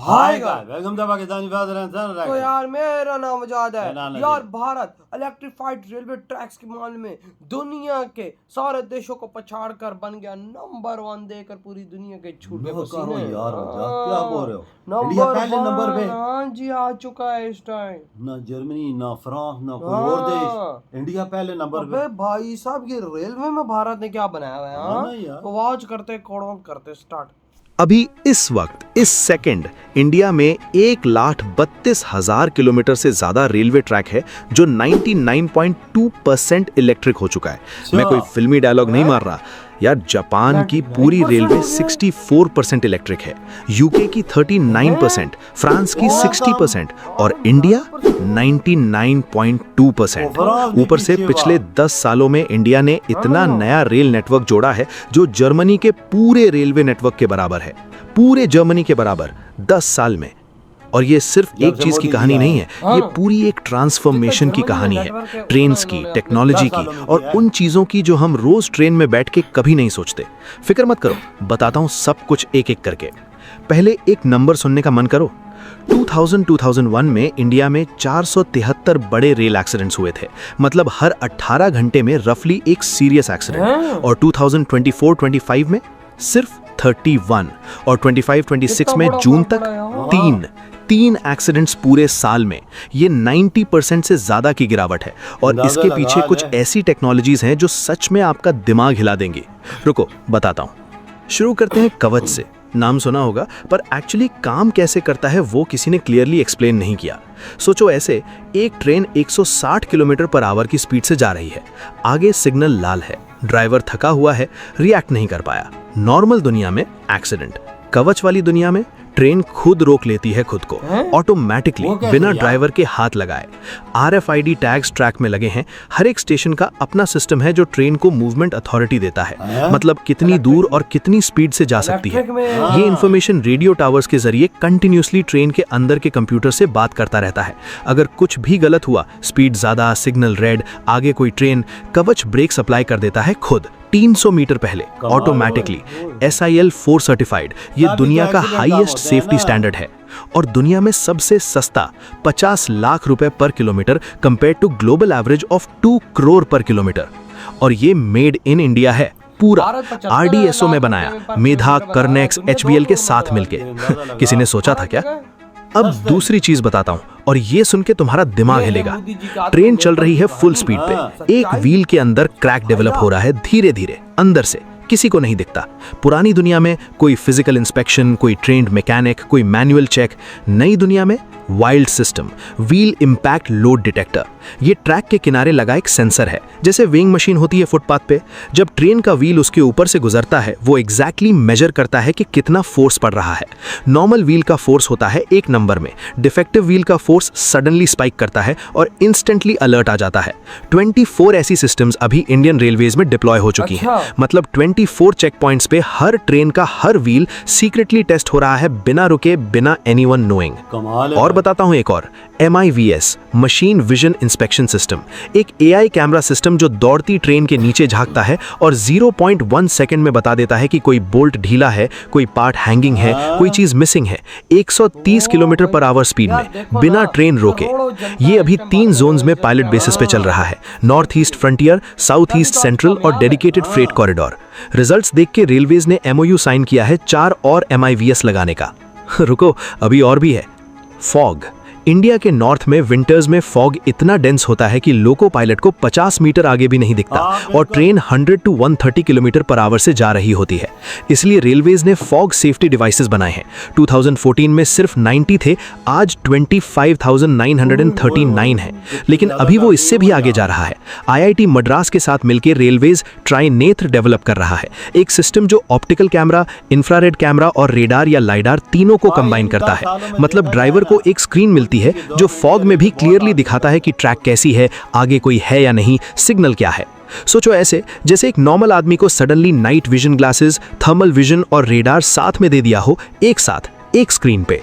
Hi guys, welcome to Pakistani father. तो यार मेरा नाम आजाद है नाम नजीब। यार। भारत इलेक्ट्रिफाइड रेलवे ट्रैक्स के मामले में दुनिया के सारे देशों को पछाड़ कर बन गया नंबर 1, देकर पूरी दुनिया के छूटे करो पसीने। यार मजाक क्या बोल रहे हो? इंडिया पहले नंबर पे। हाँ जी, आ चुका है इस टाइम। ना जर्मनी, ना फ्रांस, ना कोई और देश, इंडिया पहले नंबर पे। अबे भाई साहब, ये रेलवे में भारत ने क्या बनाया हुआ है? हाँ ना यार। तो वॉच करते कौन करते स्टार्ट। अभी इस वक्त इस सेकंड इंडिया में 1,32,000 किलोमीटर से ज्यादा रेलवे ट्रैक है जो 99.2% इलेक्ट्रिक हो चुका है। मैं कोई फिल्मी डायलॉग नहीं मार रहा यार। जापान की पूरी रेलवे 64% इलेक्ट्रिक है, यूके की 39%, फ्रांस की 60% और इंडिया 99.2%। ऊपर से पिछले 10 सालों में इंडिया ने इतना नया रेल नेटवर्क जोड़ा है जो जर्मनी के पूरे रेलवे नेटवर्क के बराबर है। पूरे जर्मनी के बराबर 10 साल में। और ये सिर्फ एक चीज की कहानी नहीं है, ये पूरी एक ट्रांसफॉर्मेशन की कहानी है। ट्रेन्स की, टेक्नोलॉजी की और उन चीजों की जो हम रोज ट्रेन में बैठ के कभी नहीं सोचते। फिक्र मत करो, बताता हूं सब कुछ एक एक करके। पहले एक नंबर सुनने का मन करो। 2001 में इंडिया में 473 बड़े रेल एक्सीडेंट्स हुए थे, मतलब हर 18 घंटे में रफली एक सीरियस एक्सीडेंट। और 2024-25 में सिर्फ 31 और 25-26 में जून तक तीन एक्सीडेंट्स पूरे साल में। ये 90% से ज्यादा की गिरावट है। और इसके पीछे कुछ ऐसी टेक्नोलॉजीज हैं जो सच में आपका दिमाग हिला देंगी। रुको बताता हूं। शुरू करते हैं कवच से। नाम सुना होगा, पर एक्चुअली काम कैसे करता है वो किसी ने क्लियरली एक्सप्लेन नहीं किया। सोचो ऐसे, एक ट्रेन 160 किलोमीटर पर आवर की स्पीड से जा रही है। आगे सिग्नल लाल है, ड्राइवर थका हुआ है, रिएक्ट नहीं कर पाया। नॉर्मल दुनिया में एक्सीडेंट, कवच वाली दुनिया में ट्रेन खुद रोक लेती है खुद को ऑटोमेटिकली, बिना ड्राइवर के हाथ लगाए। RFID टैग्स ट्रैक में लगे हैं। हर एक स्टेशन का अपना सिस्टम है जो ट्रेन को मूवमेंट अथॉरिटी देता है, मतलब कितनी दूर और कितनी स्पीड से जा सकती है। ये इंफॉर्मेशन रेडियो टावर्स के जरिए कंटिन्यूसली ट्रेन के अंदर के कंप्यूटर से बात करता रहता है। अगर कुछ भी गलत हुआ, स्पीड ज्यादा, सिग्नल रेड, आगे कोई ट्रेन, कवच ब्रेक सप्लाई कर देता है खुद 300 मीटर पहले ऑटोमेटिकली। SIL 4 certified. ये दुनिया का हाईएस्ट सेफ्टी स्टैंडर्ड है और दुनिया में सबसे सस्ता 50 लाख रुपए पर kilometre compare to global average of 2 crore पर किलोमीटर। और ये मेड इन इंडिया है पूरा, RDSO में बनाया, मेधा, कर्नेक्स, HBL के साथ मिलके। किसी ने सोचा था क्या? अब दूसरी चीज बताता हूं और ये सुन के तुम्हारा दिमाग हिलेगा। ट्रेन चल रही है फुल स्पीड पे, एक व्हील के अंदर क्रैक डेवलप हो रहा है धीरे धीरे अंदर से, किसी को नहीं दिखता। पुरानी दुनिया में कोई फिजिकल इंस्पेक्शन, कोई ट्रेन्ड मैकेनिक, कोई मैनुअल चेक। नई दुनिया में wild system, wheel impact load detector. ये ट्रैक के किनारे लगा एक सेंसर है, जैसे वेइंग मशीन होती है फुटपाथ पे। जब ट्रेन का व्हील उसके ऊपर से गुजरता है, वो एग्जैक्टली मेजर करता है कि कितना फोर्स पड़ रहा है। नॉर्मल व्हील का फोर्स होता है 1 नंबर में, डिफेक्टिव व्हील का फोर्स सडनली स्पाइक करता है और इंस्टेंटली अलर्ट आ जाता है। 24 ऐसी सिस्टम्स अभी इंडियन रेलवेज में डिप्लॉय हो चुकी हैं। मतलब 24 चेक पॉइंट्स पे हर ट्रेन का हर व्हील सीक्रेटली टेस्ट हो रहा है, बिना रुके, बिना एनीवन नोइंग। और बताता हूं एक और, MIVS, machine vision inspection system. एक AI कैमरा सिस्टम जो दौड़ती ट्रेन के नीचे झांकता है और 0.1 सेकंड में बता देता है कि कोई बोल्ट ढीला है, कोई पार्ट हैंगिंग है, कोई चीज मिसिंग है। 130 किलोमीटर पर आवर स्पीड में, बिना ट्रेन रोके। ये अभी 3 जोन्स में पायलट बेसिस पे चल रहा है, north east frontier, south east central और डेडिकेटेड फ्रेट कॉरिडोर। रिजल्ट्स देख के रेलवेज ने MOU साइन किया है 4 और MIVS लगाने का। रुको, अभी और भी है। फॉग। इंडिया के नॉर्थ में विंटर्स में फॉग इतना डेंस होता है कि लोको पायलट को 50 मीटर आगे भी नहीं दिखता और train 100 to 130 kilometre per hour से जा रही होती है। इसलिए रेलवेज ने फॉग सेफ्टी डिवाइसेस बनाए हैं। 2014 में सिर्फ 90 थे, आज 25,939 है, लेकिन अभी वो इससे भी आगे जा रहा है। IIT मद्रास के साथ मिलकर रेलवेज ट्राइनेत्र डेवलप कर रहा है, एक सिस्टम जो ऑप्टिकल कैमरा, इंफ्रारेड कैमरा और रेडार या लाइडार तीनों को कंबाइन करता है। मतलब ड्राइवर को एक स्क्रीन मिलती है जो फॉग में भी क्लियरली दिखाता है कि ट्रैक कैसी है, आगे कोई है या नहीं, सिग्नल क्या है। सोचो ऐसे, जैसे एक नॉर्मल आदमी को suddenly night vision glasses, thermal vision और रेडार साथ में दे दिया हो, एक साथ, एक स्क्रीन पे।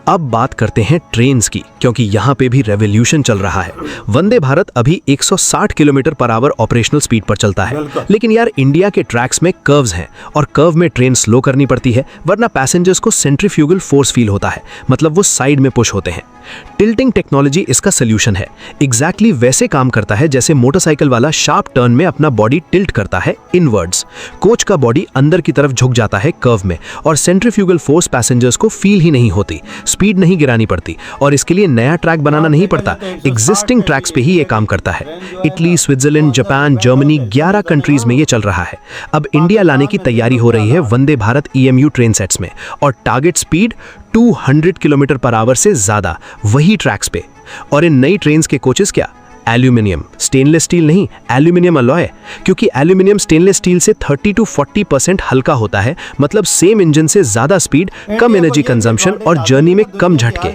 अब बात करते हैं ट्रेन्स की, क्योंकि यहाँ पे भी रेवोल्यूशन चल रहा है। वंदे भारत अभी 160 kilometre per hour operational speed पर चलता है, लेकिन यार इंडिया के ट्रैक्स में कर्व्स हैं और कर्व में ट्रेन स्लो करनी पड़ती है, वरना पैसेंजर्स को सेंट्रीफ्यूगल फोर्स फील होता है, मतलब वो साइड में पुश होते हैं। टिल्टिंग टेक्नोलॉजी इसका सोल्यूशन है। एग्जैक्टली वैसे काम करता है जैसे मोटरसाइकिल वाला शार्प टर्न में अपना बॉडी टिल्ट करता है इनवर्ड्स। कोच का बॉडी अंदर की तरफ झुक जाता है कर्व में और सेंट्रीफ्यूगल फोर्स पैसेंजर्स को फील ही नहीं होती, स्पीड नहीं गिरानी पड़ती और इसके लिए नया ट्रैक बनाना नहीं पड़ता, एग्जिस्टिंग ट्रैक्स पे ही ये काम करता है। Italy, Switzerland, Japan, Germany 11 countries में ये चल रहा है। अब इंडिया लाने की तैयारी हो रही है Vande Bharat EMU train sets में और target speed 200 kilometre per hour से ज्यादा, वही ट्रैक्स पे। और इन नई ट्रेन्स के कोचेस क्या? एल्यूमिनियम, स्टेनलेस स्टील नहीं, एल्यूमिनियम अलॉय, क्योंकि एल्यूमिनियम स्टेनलेस स्टील से 30 to 40% हल्का होता है, मतलब सेम इंजन से ज्यादा स्पीड, कम एनर्जी कंजम्पशन और जर्नी में कम झटके।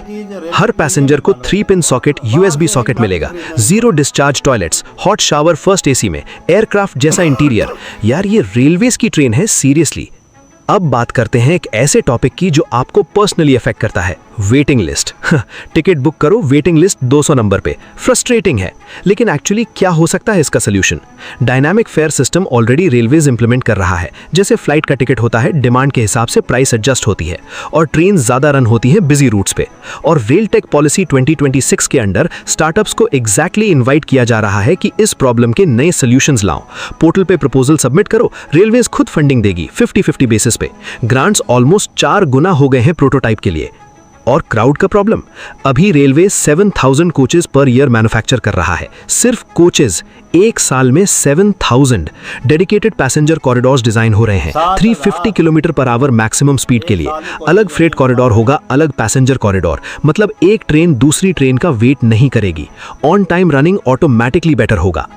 हर पैसेंजर को 3-पिन सॉकेट USB सॉकेट मिलेगा, 0 discharge toilets, hot shower first AC में, एयरक्राफ्ट जैसा इंटीरियर। यार ये रेलवेज की ट्रेन है सीरियसली। अब बात करते हैं एक ऐसे टॉपिक की जो आपको पर्सनली अफेक्ट करता है, वेटिंग लिस्ट। टिकट बुक करो, वेटिंग लिस्ट 200 नंबर पे। फ्रस्ट्रेटिंग है, लेकिन एक्चुअली क्या हो सकता है इसका solution? Dynamic fair system already railways implement कर रहा है। जैसे फ्लाइट का टिकट होता है, डिमांड के हिसाब से प्राइस एडजस्ट होती है और ट्रेन ज्यादा रन होती है बिजी रूट्स पे। और रेल टेक पॉलिसी 2026 के अंडर स्टार्टअप्स को एग्जैक्टली इन्वाइट किया जा रहा है कि इस प्रॉब्लम के नए सोल्यूशंस लाओ। पोर्टल पे प्रपोजल सबमिट करो, रेलवेज खुद फंडिंग देगी 50-50 बेसिस पे। ग्रांट्स ऑलमोस्ट 4 गुना हो गए हैं प्रोटोटाइप के लिए। और क्राउड का प्रॉब्लम, अभी railway 7000 coaches per year manufacture कर रहा है। सिर्फ कोचेस, एक साल में 7000। डेडिकेटेड पैसेंजर कॉरिडोर्स डिजाइन हो रहे हैं 350 kilometre per hour maximum speed के लिए। अलग फ्रेट कॉरिडोर होगा, अलग पैसेंजर कॉरिडोर, मतलब एक ट्रेन दूसरी ट्रेन का वेट नहीं करेगी। On time running automatically better होगा।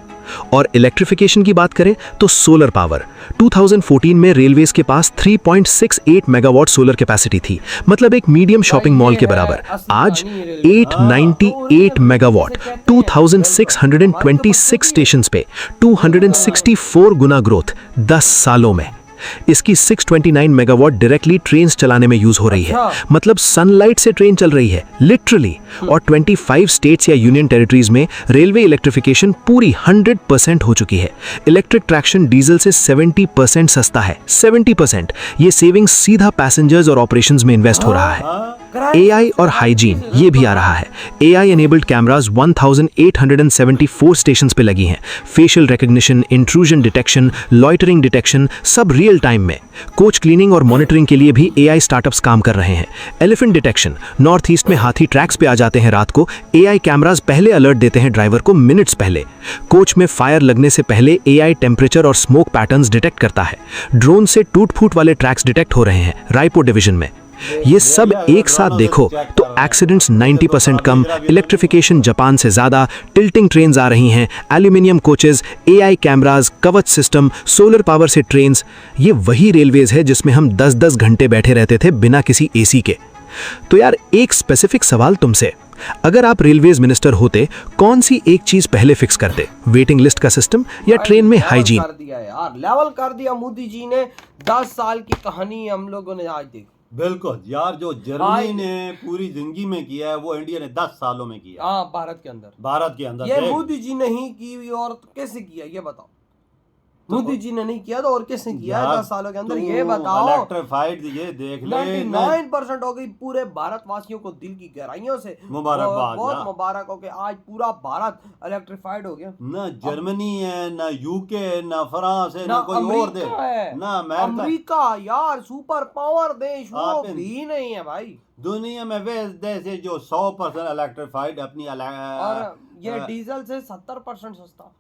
और इलेक्ट्रिफिकेशन की बात करें तो सोलर पावर, 2014 में रेलवेज के पास 3.68 मेगावाट सोलर कैपेसिटी थी, मतलब एक मीडियम शॉपिंग मॉल के बराबर। आज 898 मेगावाट, 2626 स्टेशंस पे, 264 गुना ग्रोथ 10 सालों में। इसकी 629 मेगावाट डायरेक्टली ट्रेन चलाने में यूज हो रही है, मतलब सनलाइट से ट्रेन चल रही है लिटरली। और 25 स्टेट्स या यूनियन टेरिटरीज में रेलवे इलेक्ट्रिफिकेशन पूरी 100% हो चुकी है। इलेक्ट्रिक ट्रैक्शन डीजल से 70% सस्ता है, 70%। ये सेविंग सीधा पैसेंजर्स और ऑपरेशंस में इन्वेस्ट हो रहा है। AI और हाइजीन ये भी आ रहा है। AI एनेबल्ड कैमरास 1874 स्टेशंस पे लगी हैं। Facial recognition, intrusion detection, loitering detection, सब रियल टाइम में। कोच क्लीनिंग और मॉनिटरिंग के लिए भी AI स्टार्टअप्स काम कर रहे हैं। एलिफेंट डिटेक्शन, नॉर्थ ईस्ट में हाथी ट्रैक्स पे आ जाते हैं रात को, AI कैमरास पहले अलर्ट देते हैं ड्राइवर को मिनट्स पहले। कोच में फायर लगने से पहले AI टेम्परेचर और स्मोक पैटर्न्स डिटेक्ट करता है। ड्रोन से टूट फूट वाले ट्रैक्स डिटेक्ट हो रहे हैं रायपुर डिवीजन में। ये सब एक साथ देखो तो एक्सीडेंट्स 90% कम, इलेक्ट्रिफिकेशन जापान से ज्यादा, टिल्टिंग ट्रेन्स आ रही हैं, एल्यूमिनियम कोचेस, AI कैमरास, कवच सिस्टम, सोलर पावर से ट्रेन्स। ये वही रेलवेज है जिसमें हम 10-10 घंटे बैठे रहते थे बिना किसी AC के। तो यार एक स्पेसिफिक सवाल तुमसे, अगर आप रेलवेज मिनिस्टर होते, कौन सी एक चीज पहले फिक्स करते? वेटिंग लिस्ट का सिस्टम या ट्रेन में हाइजीन? कर दिया यार, लेवल कर दिया मोदी जी ने। 10 साल की कहानी हम लोगों ने आज देखी। बिल्कुल यार, जो जर्मनी ने पूरी जिंदगी में किया है वो इंडिया ने 10 सालों में किया। हाँ, भारत के अंदर ये मोदी जी नहीं की और कैसे किया ये बताओ। मोदी जी ने नहीं किया तो और किसने किया है 10 सालों के अंदर ये बताओ। इलेक्ट्रिफाइड ये देख ले, 99% हो गई पूरे भारतवासियों को दिल की गहराइयों से मुबारकबाद, बहुत मुबारक हो के आज पूरा भारत इलेक्ट्रिफाइड हो गया। ना जर्मनी है, ना यूके, ना फ्रांस है, ना कोई और देश है, ना अमेरिका। यार सुपर पावर देश वो भी नहीं है भाई दुनिया में। वे देश है जो 100% इलेक्ट्रिफाइड अपनी और ये डीजल से 70% सस्ता।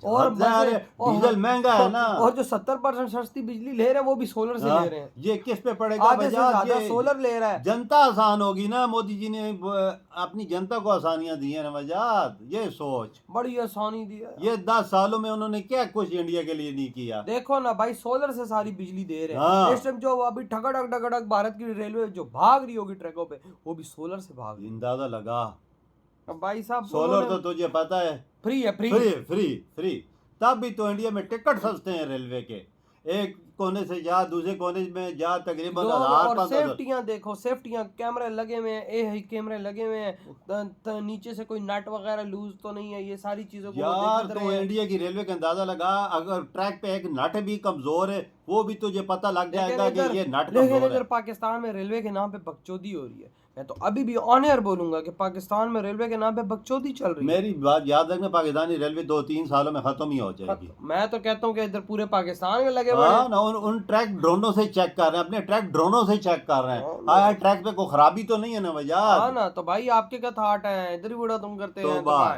और डीजल महंगा है ना, और जो 70% सस्ती बिजली ले रहे हैं वो भी सोलर से ले रहे हैं। ये किस पे पड़ेगा? बजाज सोलर ले रहा है। जनता आसान होगी ना, मोदी जी ने अपनी जनता को आसानियां दी है ना बजाज। ये सोच बड़ी आसानी दी है। ये 10 सालों में उन्होंने क्या कुछ इंडिया के लिए नहीं किया। देखो ना भाई, सोलर से सारी बिजली दे रहे हैं। इस टाइम जो अभी ठगड़क ठगड़क भारत की रेलवे जो भाग रही होगी ट्रैकों पे, वो भी सोलर से भाग रही है। अंदाजा लगा भाई साहब, सोलर तो तुझे पता है फ्री है, फ्री। तब भी तो इंडिया में टिकट सस्ते हैं रेलवे के। एक कोने से जा, दूसरे कोने में जा, तकरीबन दोनों 1000 और 1500। सेफ्टियां देखो, सेफ्टियां कैमरे लगे हुए हैं, ए कैमरे लगे हुए हैं, नीचे से कोई नट वगैरह लूज तो नहीं है, ये सारी चीजों को वो यार देखते तो रहे हैं। इंडिया की रेलवे का अंदाजा लगा, अगर ट्रैक पे एक नट भी कमजोर है वो भी तुझे पता लग लेकिन जाएगा कि इधर ये नट लेकिन कमजोर इधर है। पाकिस्तान में रेलवे के नाम पे बकचोदी हो रही है। मैं तो अभी भी ऑन एयर बोलूंगा कि पाकिस्तान में रेलवे के नाम पे बकचोदी चल रही है। मेरी बात याद रखना, पाकिस्तानी रेलवे 2-3 सालों में खत्म ही हो जाएगी। मैं तो कहता हूँ कि इधर पूरे पाकिस्तान में लगे हुए हाँ हैं। ना, उन ट्रैक ड्रोनों से चेक कर रहे हैं, अपने ट्रैक ड्रोनों से चेक कर रहे हाँ, हैं। आया ट्रैक पे कोई खराबी तो नहीं है ना हाँ वजह। ना, तो भाई आपके क्या थाट है, इधर ही बड़ा तुम करते तो हैं तो बात क्या है?